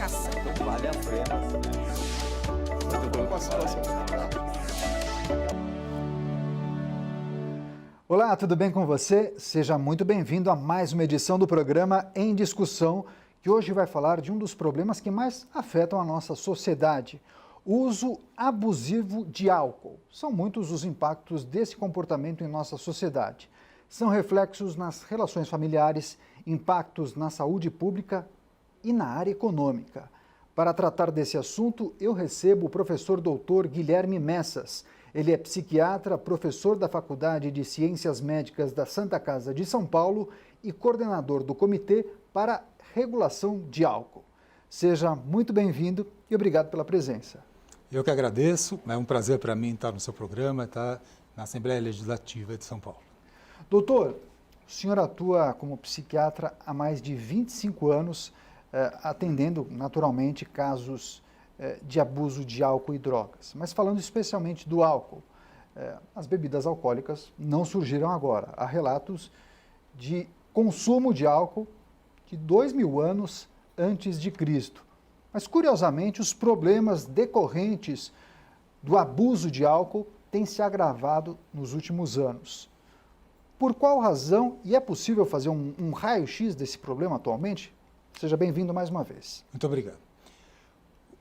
educação. Vale a pena, Olá, tudo bem com você? Seja muito bem-vindo a mais uma edição do programa Em Discussão, que hoje vai falar de um dos problemas que mais afetam a nossa sociedade: o uso abusivo de álcool. São muitos os impactos desse comportamento em nossa sociedade. São reflexos nas relações familiares, impactos na saúde pública e na área econômica. Para tratar desse assunto, eu recebo o professor doutor Guilherme Messas. Ele é psiquiatra, professor da Faculdade de Ciências Médicas da Santa Casa de São Paulo e coordenador do Comitê para Regulação de Álcool. Seja muito bem-vindo e obrigado pela presença. Eu que agradeço, é um prazer para mim estar no seu programa, estar na Assembleia Legislativa de São Paulo. Doutor, o senhor atua como psiquiatra há mais de 25 anos, atendendo naturalmente casos de abuso de álcool e drogas. Mas falando especialmente do álcool, as bebidas alcoólicas não surgiram agora. Há relatos de consumo de álcool de 2000 anos antes de Cristo. Mas, curiosamente, os problemas decorrentes do abuso de álcool têm se agravado nos últimos anos. Por qual razão, e é possível fazer um raio-x desse problema atualmente? Seja bem-vindo mais uma vez. Muito obrigado.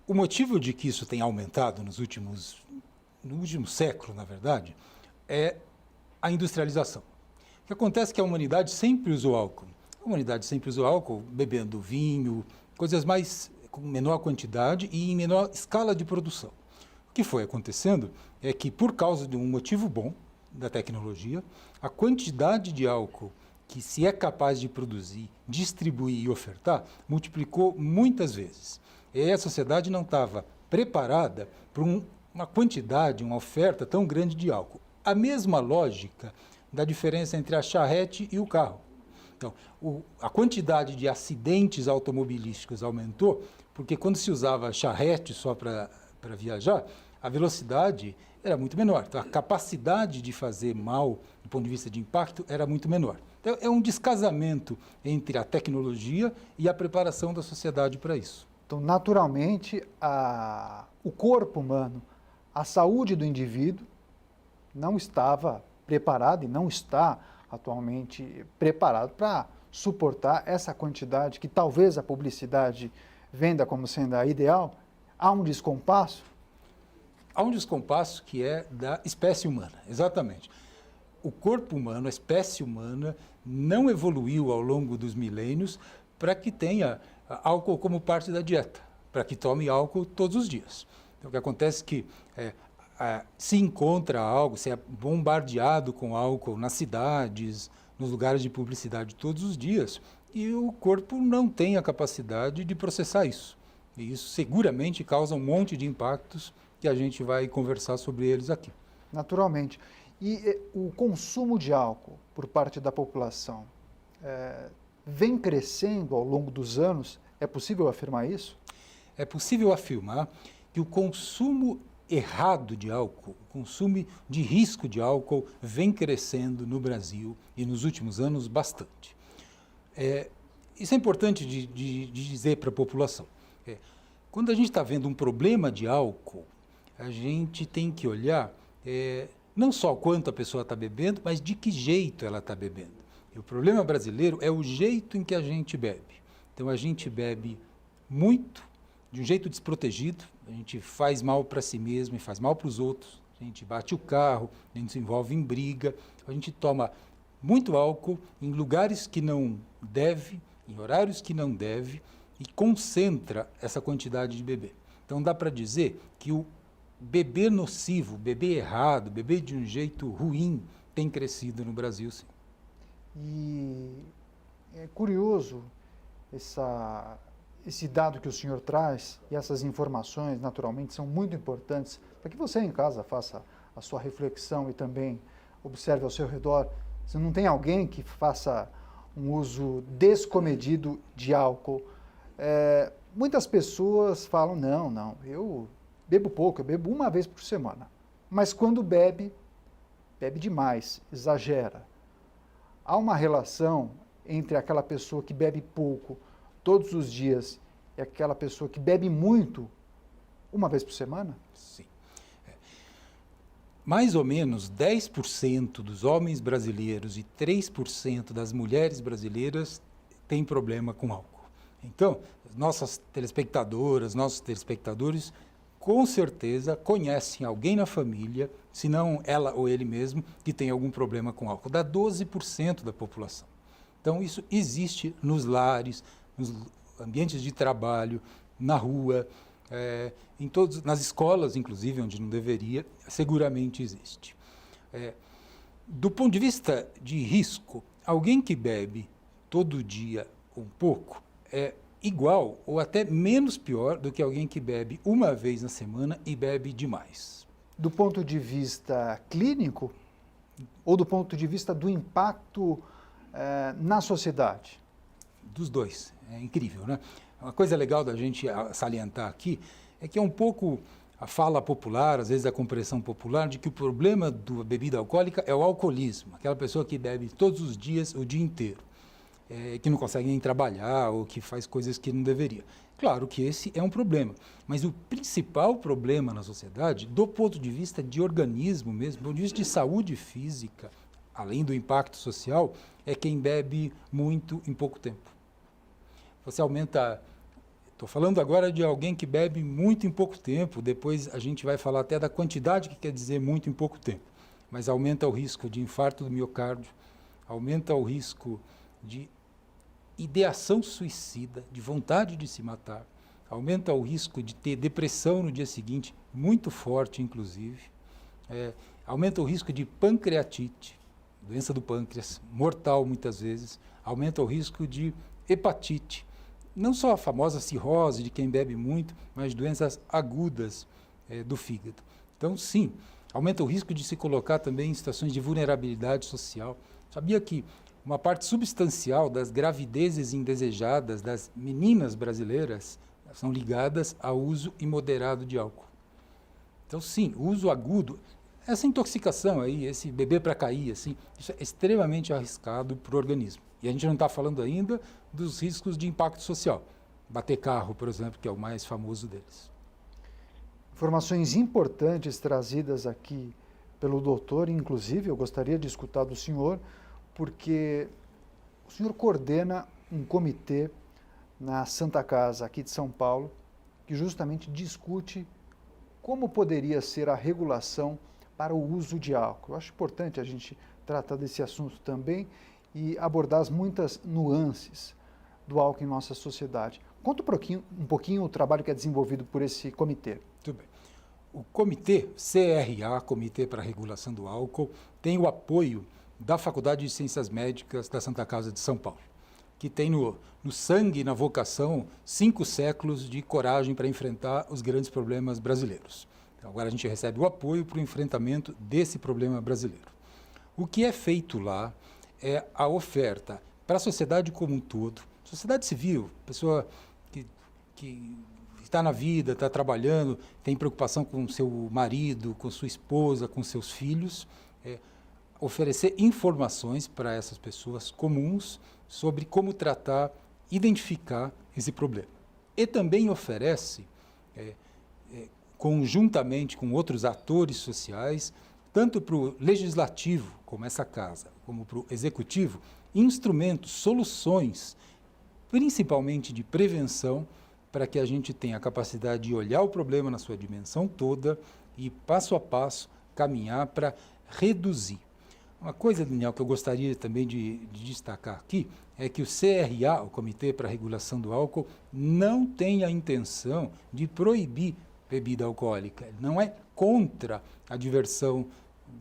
O motivo de que isso tem aumentado no último século, na verdade, é a industrialização. O que acontece é que a humanidade sempre usou álcool. A humanidade sempre usou álcool bebendo vinho, coisas mais com menor quantidade e em menor escala de produção. O que foi acontecendo é que, por causa de um motivo bom da tecnologia, a quantidade de álcool que se é capaz de produzir, distribuir e ofertar, multiplicou muitas vezes. E a sociedade não estava preparada para uma quantidade, uma oferta tão grande de álcool. A mesma lógica da diferença entre a charrete e o carro. Então, a quantidade de acidentes automobilísticos aumentou, porque quando se usava charrete só para viajar, a velocidade era muito menor. Então, a capacidade de fazer mal, do ponto de vista de impacto, era muito menor. Então, é um descasamento entre a tecnologia e a preparação da sociedade para isso. Então, naturalmente, o corpo humano, a saúde do indivíduo não estava preparado e não está atualmente preparado para suportar essa quantidade que talvez a publicidade venda como sendo a ideal. Há um descompasso? Há um descompasso que é da espécie humana, exatamente. O corpo humano, a espécie humana, não evoluiu ao longo dos milênios para que tenha álcool como parte da dieta, para que tome álcool todos os dias. Então, o que acontece é que se encontra algo, se é bombardeado com álcool nas cidades, nos lugares de publicidade todos os dias, e o corpo não tem a capacidade de processar isso. E isso seguramente causa um monte de impactos que a gente vai conversar sobre eles aqui. Naturalmente. E o consumo de álcool por parte da população vem crescendo ao longo dos anos? É possível afirmar isso? É possível afirmar que o consumo errado de álcool, o consumo de risco de álcool vem crescendo no Brasil e nos últimos anos bastante. Isso é importante de dizer para a população. Quando a gente está vendo um problema de álcool, a gente tem que olhar não só quanto a pessoa está bebendo, mas de que jeito ela está bebendo. E o problema brasileiro é o jeito em que a gente bebe. Então, a gente bebe muito, de um jeito desprotegido, a gente faz mal para si mesmo e faz mal para os outros, a gente bate o carro, a gente se envolve em briga, a gente toma muito álcool em lugares que não deve, em horários que não deve, e concentra essa quantidade de beber. Então, dá para dizer que o beber nocivo, beber errado, beber de um jeito ruim, tem crescido no Brasil, sim. E é curioso esse dado que o senhor traz, e essas informações, naturalmente, são muito importantes para que você em casa faça a sua reflexão e também observe ao seu redor. Se não tem alguém que faça um uso descomedido de álcool, muitas pessoas falam, não, eu bebo pouco, eu bebo uma vez por semana. Mas quando bebe demais, exagera. Há uma relação entre aquela pessoa que bebe pouco todos os dias é aquela pessoa que bebe muito uma vez por semana? Sim. Mais ou menos 10% dos homens brasileiros e 3% das mulheres brasileiras têm problema com álcool. Então, nossas telespectadoras, nossos telespectadores, com certeza conhecem alguém na família, se não ela ou ele mesmo, que tem algum problema com álcool. Dá 12% da população. Então, isso existe nos lares, nos ambientes de trabalho, na rua, nas escolas, inclusive, onde não deveria, seguramente existe. Do ponto de vista de risco, alguém que bebe todo dia um pouco é igual ou até menos pior do que alguém que bebe uma vez na semana e bebe demais. Do ponto de vista clínico ou do ponto de vista do impacto na sociedade? Dos dois. É incrível, né? Uma coisa legal da gente salientar aqui é que é um pouco a fala popular, às vezes a compreensão popular, de que o problema da bebida alcoólica é o alcoolismo, aquela pessoa que bebe todos os dias, o dia inteiro, que não consegue nem trabalhar ou que faz coisas que não deveria. Claro que esse é um problema, mas o principal problema na sociedade, do ponto de vista de organismo mesmo, do ponto de vista de saúde física, além do impacto social, é quem bebe muito em pouco tempo. Você aumenta... Estou falando agora de alguém que bebe muito em pouco tempo, depois a gente vai falar até da quantidade que quer dizer muito em pouco tempo, mas aumenta o risco de infarto do miocárdio, aumenta o risco de ideação suicida, de vontade de se matar, aumenta o risco de ter depressão no dia seguinte, muito forte inclusive, aumenta o risco de pancreatite, doença do pâncreas, mortal muitas vezes, aumenta o risco de hepatite, não só a famosa cirrose de quem bebe muito, mas doenças agudas do fígado. Então, sim, aumenta o risco de se colocar também em situações de vulnerabilidade social. Sabia que uma parte substancial das gravidezes indesejadas das meninas brasileiras são ligadas ao uso imoderado de álcool? Então, sim, o uso agudo, essa intoxicação aí, esse beber para cair, assim, isso é extremamente arriscado para o organismo. E a gente não está falando ainda dos riscos de impacto social. Bater carro, por exemplo, que é o mais famoso deles. Informações importantes trazidas aqui pelo doutor, inclusive eu gostaria de escutar do senhor, porque o senhor coordena um comitê na Santa Casa aqui de São Paulo, que justamente discute como poderia ser a regulação para o uso de álcool. Eu acho importante a gente tratar desse assunto também e abordar as muitas nuances do álcool em nossa sociedade. Conta um pouquinho o trabalho que é desenvolvido por esse comitê. Muito bem. O comitê CRA, Comitê para a Regulação do Álcool, tem o apoio da Faculdade de Ciências Médicas da Santa Casa de São Paulo, que tem no sangue e na vocação 5 séculos de coragem para enfrentar os grandes problemas brasileiros. Então, agora a gente recebe o apoio para o enfrentamento desse problema brasileiro. O que é feito lá é a oferta para a sociedade como um todo, sociedade civil, pessoa que está na vida, está trabalhando, tem preocupação com seu marido, com sua esposa, com seus filhos, oferecer informações para essas pessoas comuns sobre como tratar, identificar esse problema. E também oferece, conjuntamente com outros atores sociais, tanto para o legislativo, como essa casa, como para o executivo, instrumentos, soluções, principalmente de prevenção, para que a gente tenha a capacidade de olhar o problema na sua dimensão toda e, passo a passo, caminhar para reduzir. Uma coisa, Daniel, que eu gostaria também de destacar aqui, é que o CRA, o Comitê para a Regulação do Álcool, não tem a intenção de proibir bebida alcoólica. Ele não é contra a diversão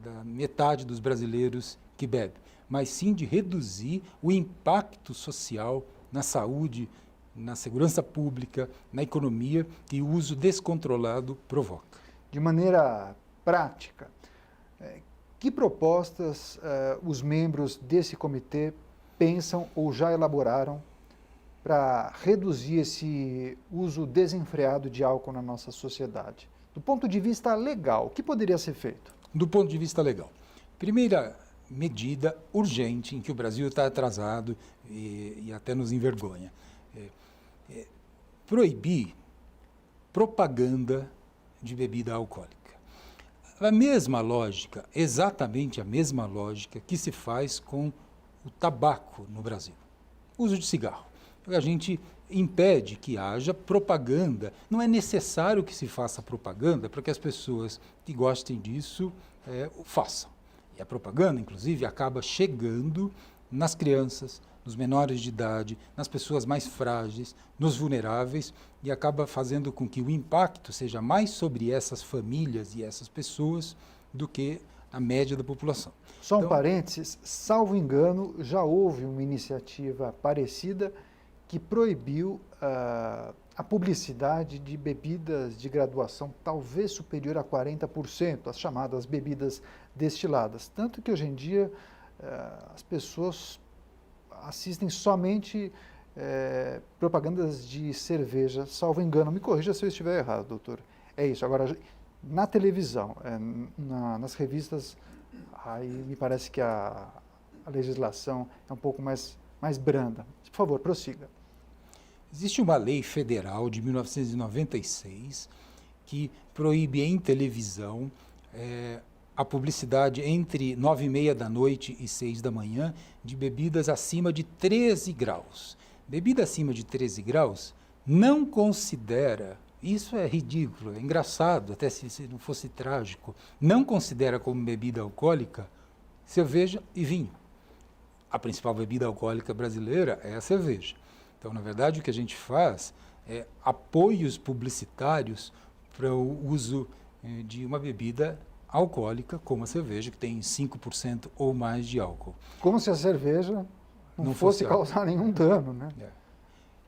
da metade dos brasileiros que bebe, mas sim de reduzir o impacto social na saúde, na segurança pública, na economia que o uso descontrolado provoca. De maneira prática, que propostas os membros desse comitê pensam ou já elaboraram para reduzir esse uso desenfreado de álcool na nossa sociedade? Do ponto de vista legal, o que poderia ser feito? Do ponto de vista legal, primeira medida urgente em que o Brasil está atrasado e até nos envergonha. proibir propaganda de bebida alcoólica. A mesma lógica, exatamente a mesma lógica que se faz com o tabaco no Brasil. O uso de cigarro. A gente impede que haja propaganda. Não é necessário que se faça propaganda para que as pessoas que gostem disso o façam. E a propaganda, inclusive, acaba chegando nas crianças, nos menores de idade, nas pessoas mais frágeis, nos vulneráveis, e acaba fazendo com que o impacto seja mais sobre essas famílias e essas pessoas do que a média da população. Só um parênteses, salvo engano, já houve uma iniciativa parecida que proibiu a publicidade de bebidas de graduação talvez superior a 40%, as chamadas bebidas destiladas. Tanto que hoje em dia as pessoas assistem somente propagandas de cerveja, salvo engano. Me corrija se eu estiver errado, doutor. É isso. Agora, na televisão, nas revistas, aí me parece que a legislação é um pouco mais branda. Por favor, prossiga. Existe uma lei federal de 1996 que proíbe em televisão a publicidade entre 9h30 da noite e 6 da manhã de bebidas acima de 13 graus. Bebida acima de 13 graus não considera, isso é ridículo, é engraçado, até se não fosse trágico, não considera como bebida alcoólica cerveja e vinho. A principal bebida alcoólica brasileira é a cerveja. Então, na verdade, o que a gente faz é apoios publicitários para o uso de uma bebida alcoólica, como a cerveja, que tem 5% ou mais de álcool. Como se a cerveja não fosse causar nenhum dano, né?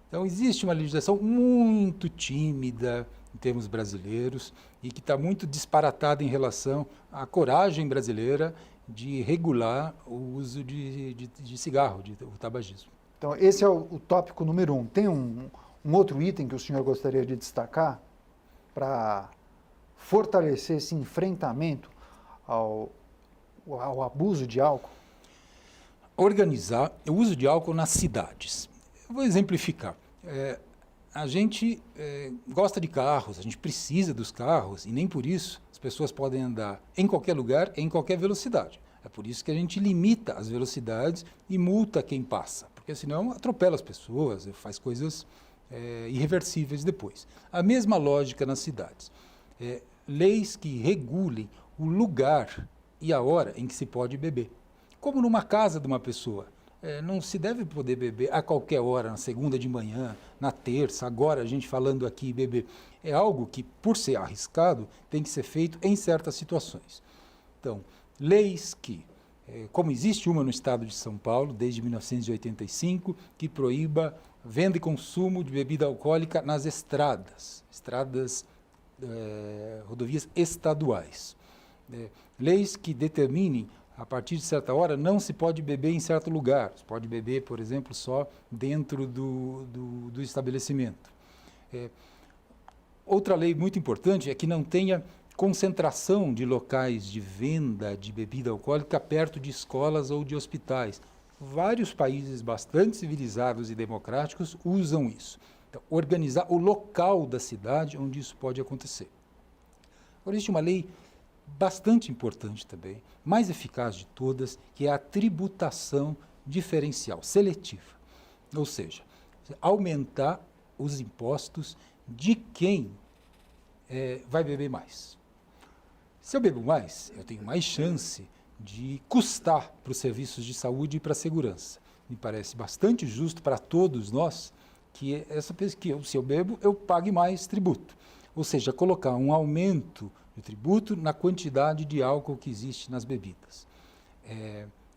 Então, existe uma legislação muito tímida em termos brasileiros e que está muito disparatada em relação à coragem brasileira de regular o uso de cigarro, o tabagismo. Então, esse é o tópico número 1. Tem um outro item que o senhor gostaria de destacar para fortalecer esse enfrentamento ao abuso de álcool? Organizar o uso de álcool nas cidades. Eu vou exemplificar. A gente gosta de carros, a gente precisa dos carros, e nem por isso as pessoas podem andar em qualquer lugar, em qualquer velocidade. É por isso que a gente limita as velocidades e multa quem passa, porque senão atropela as pessoas, faz coisas irreversíveis depois. A mesma lógica nas cidades. Leis que regulem o lugar e a hora em que se pode beber. Como numa casa de uma pessoa. Não se deve poder beber a qualquer hora, na segunda de manhã, na terça, agora a gente falando aqui beber. É algo que, por ser arriscado, tem que ser feito em certas situações. Então, leis que, como existe uma no estado de São Paulo, desde 1985, que proíba venda e consumo de bebida alcoólica nas estradas, rodovias estaduais. Leis que determinem, a partir de certa hora, não se pode beber em certo lugar. Se pode beber, por exemplo, só dentro do estabelecimento. Outra lei muito importante é que não tenha concentração de locais de venda de bebida alcoólica perto de escolas ou de hospitais. Vários países bastante civilizados e democráticos usam isso. Então, organizar o local da cidade onde isso pode acontecer. Agora, existe uma lei bastante importante também, mais eficaz de todas, que é a tributação diferencial, seletiva. Ou seja, aumentar os impostos de quem vai beber mais. Se eu bebo mais, eu tenho mais chance de custar para os serviços de saúde e para a segurança. Me parece bastante justo para todos nós que se eu bebo, eu pague mais tributo. Ou seja, colocar um aumento de tributo na quantidade de álcool que existe nas bebidas.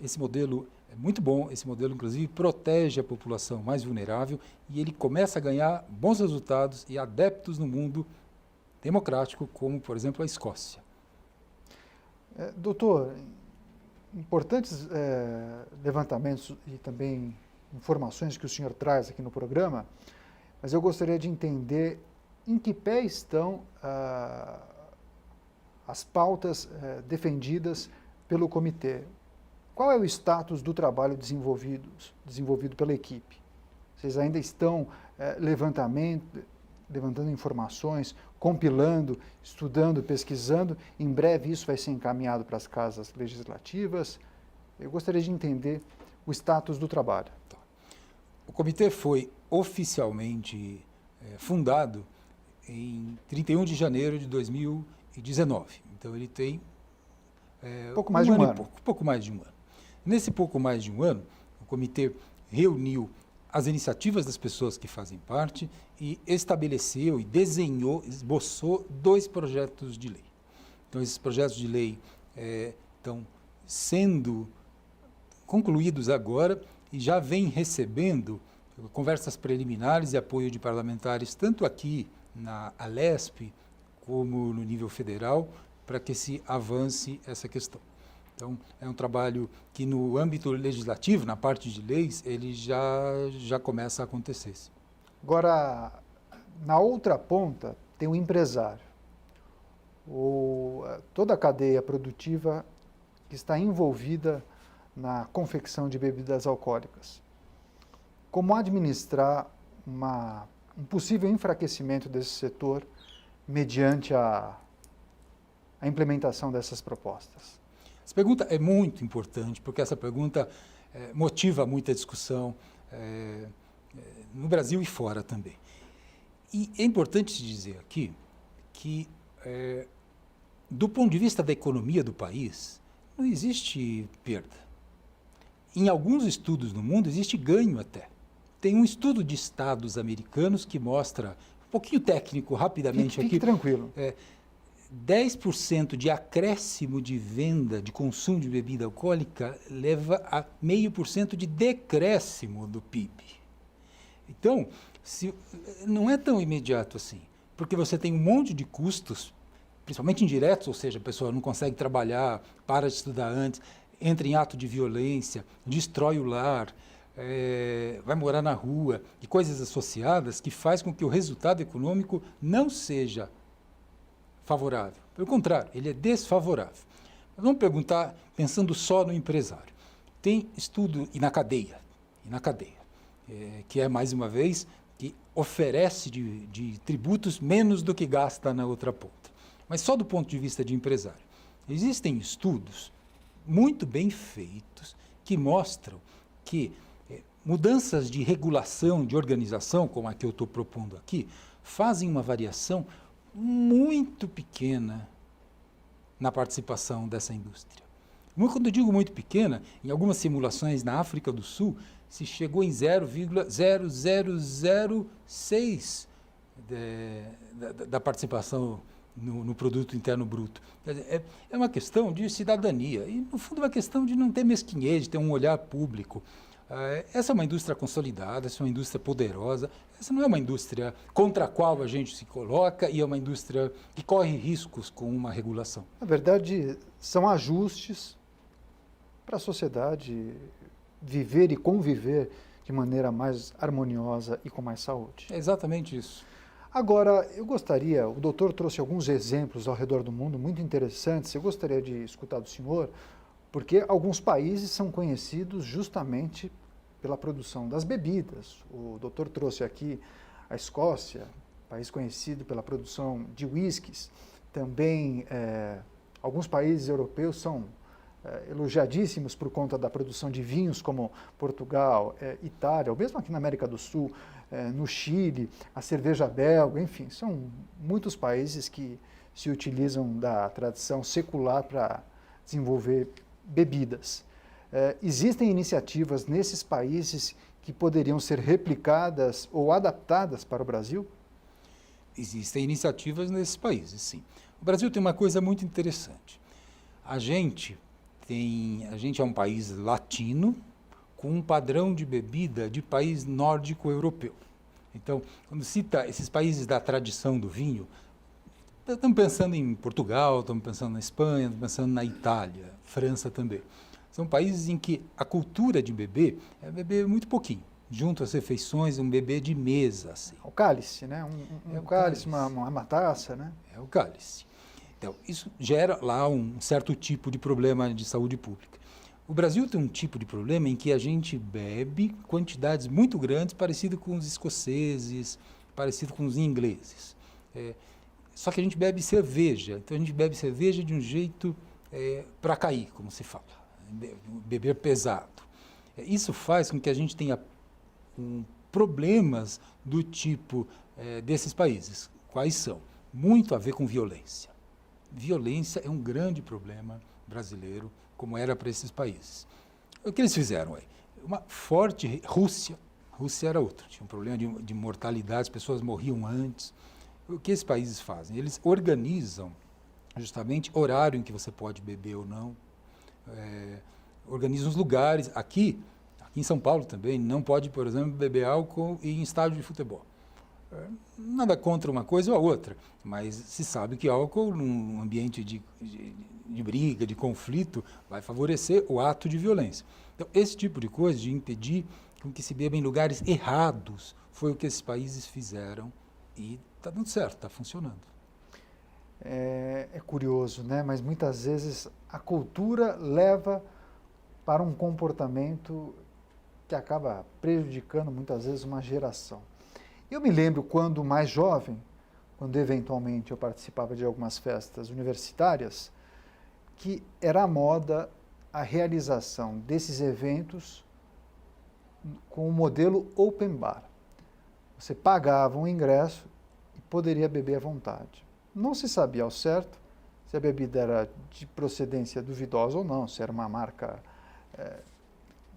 Esse modelo é muito bom, esse modelo, inclusive, protege a população mais vulnerável e ele começa a ganhar bons resultados e adeptos no mundo democrático, como, por exemplo, a Escócia. Doutor, importantes levantamentos e também informações que o senhor traz aqui no programa, mas eu gostaria de entender em que pé estão as pautas defendidas pelo comitê. Qual é o status do trabalho desenvolvido pela equipe? Vocês ainda estão levantando informações, compilando, estudando, pesquisando. Em breve isso vai ser encaminhado para as casas legislativas. Eu gostaria de entender o status do trabalho. O comitê foi oficialmente fundado em 31 de janeiro de 2019. Então ele tem pouco mais de um ano. Pouco mais de um ano. Nesse pouco mais de um ano, o comitê reuniu as iniciativas das pessoas que fazem parte e estabeleceu e desenhou, esboçou 2 projetos de lei. Então, esses projetos de lei estão sendo concluídos agora e já vem recebendo conversas preliminares e apoio de parlamentares, tanto aqui na Alesp como no nível federal, para que se avance essa questão. Então, é um trabalho que no âmbito legislativo, na parte de leis, ele já começa a acontecer. Agora, na outra ponta, tem o empresário, toda a cadeia produtiva que está envolvida na confecção de bebidas alcoólicas. Como administrar um possível enfraquecimento desse setor mediante a implementação dessas propostas? Essa pergunta é muito importante, porque essa pergunta motiva muita discussão no Brasil e fora também. E é importante dizer aqui que, do ponto de vista da economia do país, não existe perda. Em alguns estudos no mundo existe ganho até. Tem um estudo de estados americanos que mostra, um pouquinho técnico, rapidamente Fique aqui. tranquilo. 10% de acréscimo de venda, de consumo de bebida alcoólica, leva a 0,5% de decréscimo do PIB. Então, não é tão imediato assim, porque você tem um monte de custos, principalmente indiretos, ou seja, a pessoa não consegue trabalhar, para de estudar antes, entra em ato de violência, destrói o lar, vai morar na rua, e coisas associadas que faz com que o resultado econômico não seja favorável. Pelo contrário, ele é desfavorável. Mas vamos perguntar, pensando só no empresário. Tem estudo, e na cadeia, que é, mais uma vez, que oferece de tributos menos do que gasta na outra ponta. Mas só do ponto de vista de empresário. Existem estudos muito bem feitos que mostram que mudanças de regulação, de organização, como a que eu estou propondo aqui, fazem uma variação muito pequena na participação dessa indústria. Quando eu digo muito pequena, em algumas simulações na África do Sul, se chegou em 0,0006 da participação no produto interno bruto. É uma questão de cidadania e, no fundo, é uma questão de não ter mesquinhez, de ter um olhar público. Essa é uma indústria consolidada, essa é uma indústria poderosa, essa não é uma indústria contra a qual a gente se coloca e é uma indústria que corre riscos com uma regulação. Na verdade, são ajustes para a sociedade viver e conviver de maneira mais harmoniosa e com mais saúde. É exatamente isso. Agora, o doutor trouxe alguns exemplos ao redor do mundo muito interessantes, eu gostaria de escutar do senhor, porque alguns países são conhecidos justamente pela produção das bebidas. O doutor trouxe aqui a Escócia, país conhecido pela produção de whiskies. Também alguns países europeus são elogiadíssimos por conta da produção de vinhos, como Portugal, Itália, ou mesmo aqui na América do Sul, no Chile, a cerveja belga, enfim, são muitos países que se utilizam da tradição secular para desenvolver bebidas. Existem iniciativas nesses países que poderiam ser replicadas ou adaptadas para o Brasil? Existem iniciativas nesses países, sim. O Brasil tem uma coisa muito interessante. A gente é um país latino com um padrão de bebida de país nórdico europeu. Então, quando cita esses países da tradição do vinho, estamos pensando em Portugal, estamos pensando na Espanha, estamos pensando na Itália, França também. São países em que a cultura de beber é beber muito pouquinho, junto às refeições, um beber de mesa. Assim. O cálice, né? Um cálice, uma taça, né? É o cálice. Então, isso gera lá um certo tipo de problema de saúde pública. O Brasil tem um tipo de problema em que a gente bebe quantidades muito grandes, parecido com os escoceses, parecido com os ingleses. Só que a gente bebe cerveja, então a gente bebe cerveja de um jeito para cair, como se fala, beber pesado. Isso faz com que a gente tenha problemas do tipo desses países. Quais são? Muito a ver com violência. Violência é um grande problema brasileiro, como era para esses países. O que eles fizeram aí? Uma forte Rússia era outro, tinha um problema de mortalidade, as pessoas morriam antes. O que esses países fazem? Eles organizam justamente horário em que você pode beber ou não, organizam os lugares. Aqui em São Paulo também, não pode, por exemplo, beber álcool em estádio de futebol. Nada contra uma coisa ou a outra, mas se sabe que álcool, num ambiente de briga, de conflito, vai favorecer o ato de violência. Então, esse tipo de coisa, de impedir com que se beba em lugares errados, foi o que esses países fizeram e está dando certo, está funcionando. É curioso, né? Mas muitas vezes a cultura leva para um comportamento que acaba prejudicando muitas vezes uma geração. Eu me lembro quando mais jovem, quando eventualmente eu participava de algumas festas universitárias, que era a moda a realização desses eventos com o modelo open bar. Você pagava um ingresso e poderia beber à vontade. Não se sabia ao certo se a bebida era de procedência duvidosa ou não, se era uma marca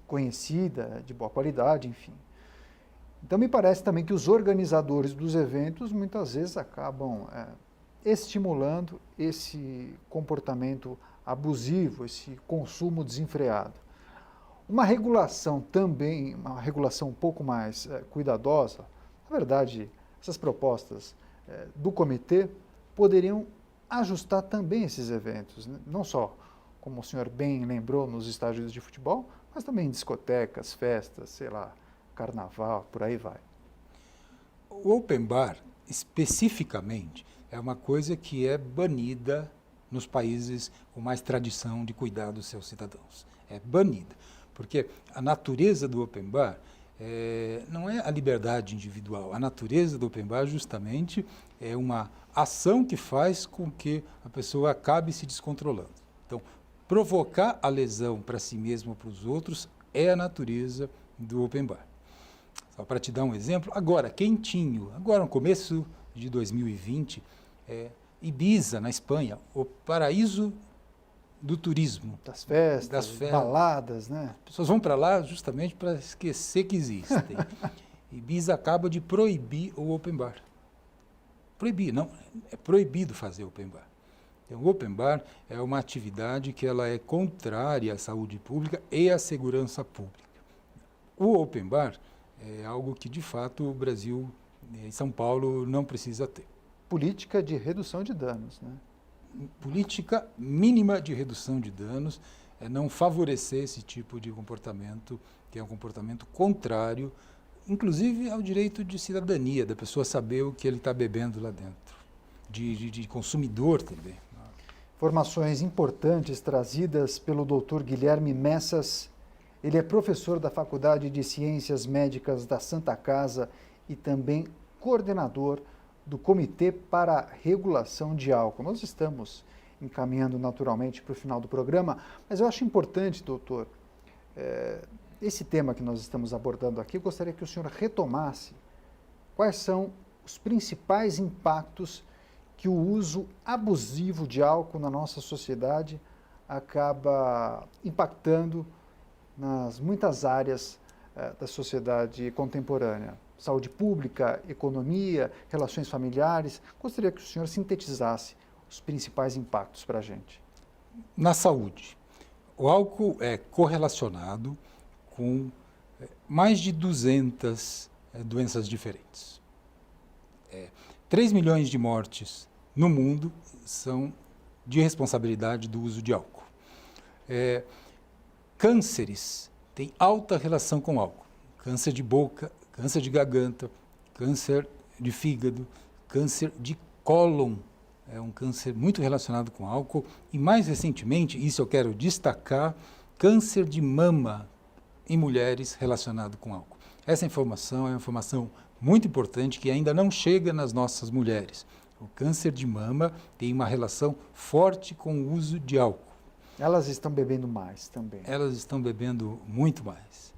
conhecida, de boa qualidade, enfim. Então, me parece também que os organizadores dos eventos muitas vezes acabam estimulando esse comportamento abusivo, esse consumo desenfreado. Uma regulação também, uma regulação um pouco mais cuidadosa, na verdade, essas propostas do comitê poderiam ajustar também esses eventos, né? Não só, como o senhor bem lembrou, nos estádios de futebol, mas também em discotecas, festas, sei lá, carnaval, por aí vai. O open bar, especificamente, é uma coisa que é banida nos países com mais tradição de cuidar dos seus cidadãos. É banida, porque a natureza do open bar não é a liberdade individual. A natureza do open bar, justamente, é uma ação que faz com que a pessoa acabe se descontrolando. Então, provocar a lesão para si mesmo ou para os outros é a natureza do open bar. Só para te dar um exemplo, agora, quentinho, agora no começo de 2020, Ibiza, na Espanha, o paraíso do turismo. Das festas, baladas, né? As pessoas vão para lá justamente para esquecer que existem. Ibiza acaba de proibir o open bar. Proibir, não, é proibido fazer open bar. Então, o open bar é uma atividade que ela é contrária à saúde pública e à segurança pública. O open bar é algo que, de fato, o Brasil e São Paulo não precisa ter. Política de redução de danos, né? Política mínima de redução de danos é não favorecer esse tipo de comportamento, que é um comportamento contrário, inclusive ao direito de cidadania, da pessoa saber o que ele está bebendo lá dentro, de consumidor também. Informações importantes trazidas pelo Dr. Guilherme Messas. Ele é professor da Faculdade de Ciências Médicas da Santa Casa e também coordenador do Comitê para a Regulação de Álcool. Nós estamos encaminhando naturalmente para o final do programa, mas eu acho importante, doutor, esse tema que nós estamos abordando aqui, eu gostaria que o senhor retomasse quais são os principais impactos que o uso abusivo de álcool na nossa sociedade acaba impactando nas muitas áreas da sociedade contemporânea. Saúde pública, economia, relações familiares. Gostaria que o senhor sintetizasse os principais impactos para a gente. Na saúde, o álcool é correlacionado com mais de 200 doenças diferentes. 3 milhões de mortes no mundo são de responsabilidade do uso de álcool. Cânceres têm alta relação com álcool. Câncer de boca, câncer de garganta, câncer de fígado, câncer de cólon. É um câncer muito relacionado com álcool. E mais recentemente, isso eu quero destacar, câncer de mama em mulheres relacionado com álcool. Essa informação é uma informação muito importante que ainda não chega nas nossas mulheres. O câncer de mama tem uma relação forte com o uso de álcool. Elas estão bebendo mais também. Elas estão bebendo muito mais.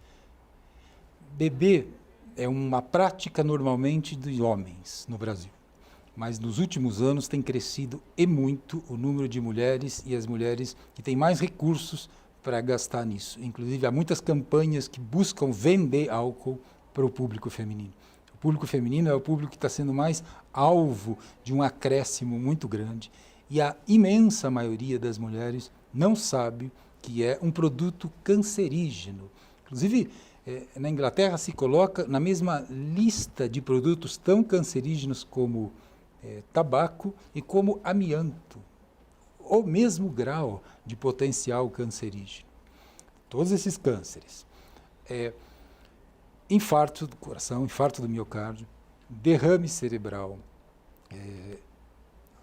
Beber é uma prática normalmente de homens no Brasil, mas nos últimos anos tem crescido e muito o número de mulheres e as mulheres que têm mais recursos para gastar nisso. Inclusive, há muitas campanhas que buscam vender álcool para o público feminino. O público feminino é o público que está sendo mais alvo de um acréscimo muito grande e a imensa maioria das mulheres não sabe que é um produto cancerígeno. Inclusive, na Inglaterra se coloca na mesma lista de produtos tão cancerígenos como tabaco e como amianto, o mesmo grau de potencial cancerígeno. Todos esses cânceres, infarto do coração, infarto do miocárdio, derrame cerebral,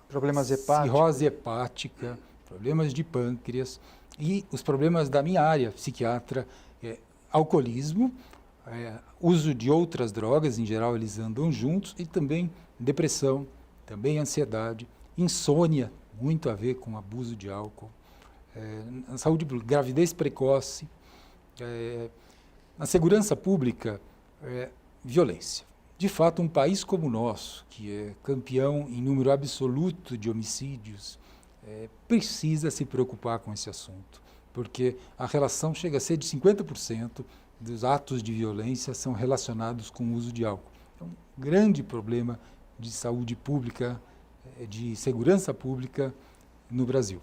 Problemas hepáticos. cirrose hepática, problemas de pâncreas e os problemas da minha área, psiquiatra, alcoolismo, uso de outras drogas, em geral eles andam juntos, e também depressão, também ansiedade, insônia, muito a ver com abuso de álcool, na saúde, gravidez precoce, na segurança pública, violência. De fato, um país como o nosso, que é campeão em número absoluto de homicídios, precisa se preocupar com esse assunto, porque a relação chega a ser de 50% dos atos de violência são relacionados com o uso de álcool. É um grande problema de saúde pública, de segurança pública no Brasil.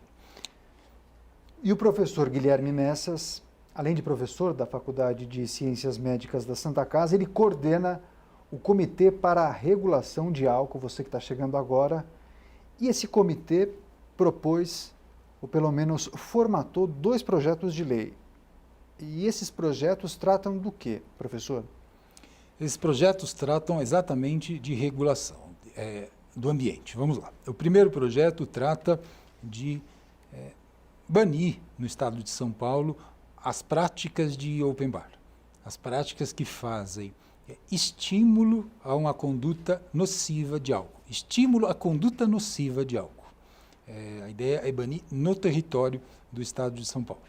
E o professor Guilherme Messas, além de professor da Faculdade de Ciências Médicas da Santa Casa, ele coordena o Comitê para a Regulação de Álcool, você que está chegando agora, e esse comitê propôs, ou pelo menos formatou, 2 projetos de lei. E esses projetos tratam do quê, professor? Esses projetos tratam exatamente de regulação do ambiente. Vamos lá. O primeiro projeto trata de banir no estado de São Paulo as práticas de open bar, as práticas que fazem estímulo a uma conduta nociva de álcool, estímulo à conduta nociva de álcool. A ideia é banir no território do estado de São Paulo.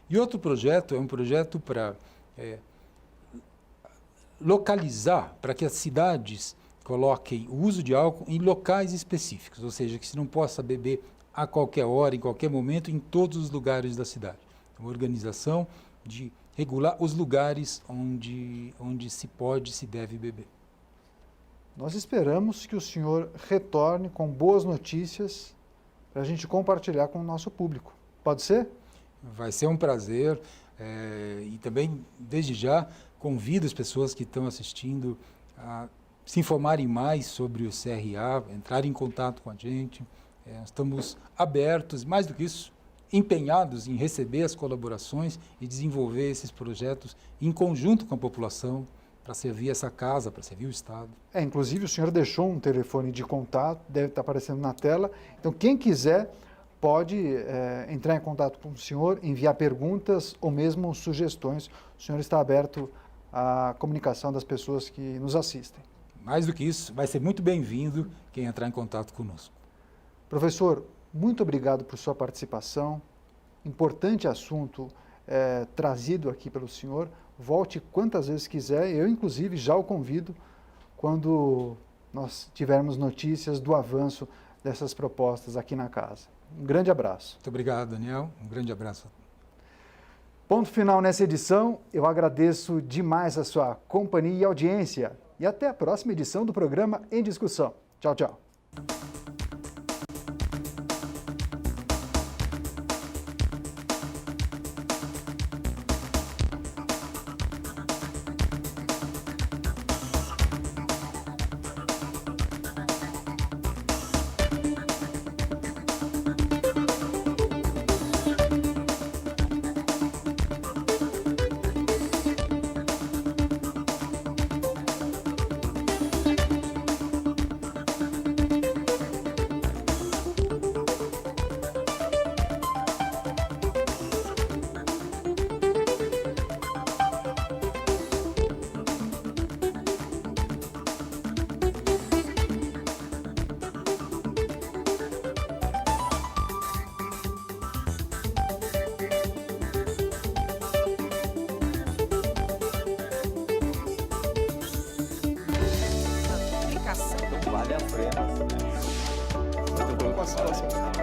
E outro projeto é um projeto para localizar, para que as cidades coloquem o uso de álcool em locais específicos, ou seja, que se não possa beber a qualquer hora, em qualquer momento, em todos os lugares da cidade. Uma organização de regular os lugares onde se pode, se deve beber. Nós esperamos que o senhor retorne com boas notícias para a gente compartilhar com o nosso público. Pode ser? Vai ser um prazer e também, desde já, convido as pessoas que estão assistindo a se informarem mais sobre o CRA, entrarem em contato com a gente. Estamos abertos, mais do que isso, empenhados em receber as colaborações e desenvolver esses projetos em conjunto com a população para servir essa casa, para servir o Estado. Inclusive o senhor deixou um telefone de contato, deve estar aparecendo na tela. Então, quem quiser pode entrar em contato com o senhor, enviar perguntas ou mesmo sugestões. O senhor está aberto à comunicação das pessoas que nos assistem. Mais do que isso, vai ser muito bem-vindo quem entrar em contato conosco. Professor, muito obrigado por sua participação. Importante assunto trazido aqui pelo senhor. Volte quantas vezes quiser. Eu, inclusive, já o convido quando nós tivermos notícias do avanço dessas propostas aqui na casa. Um grande abraço. Muito obrigado, Daniel. Um grande abraço. Ponto final nessa edição. Eu agradeço demais a sua companhia e audiência. E até a próxima edição do programa Em Discussão. Tchau, tchau. próximo.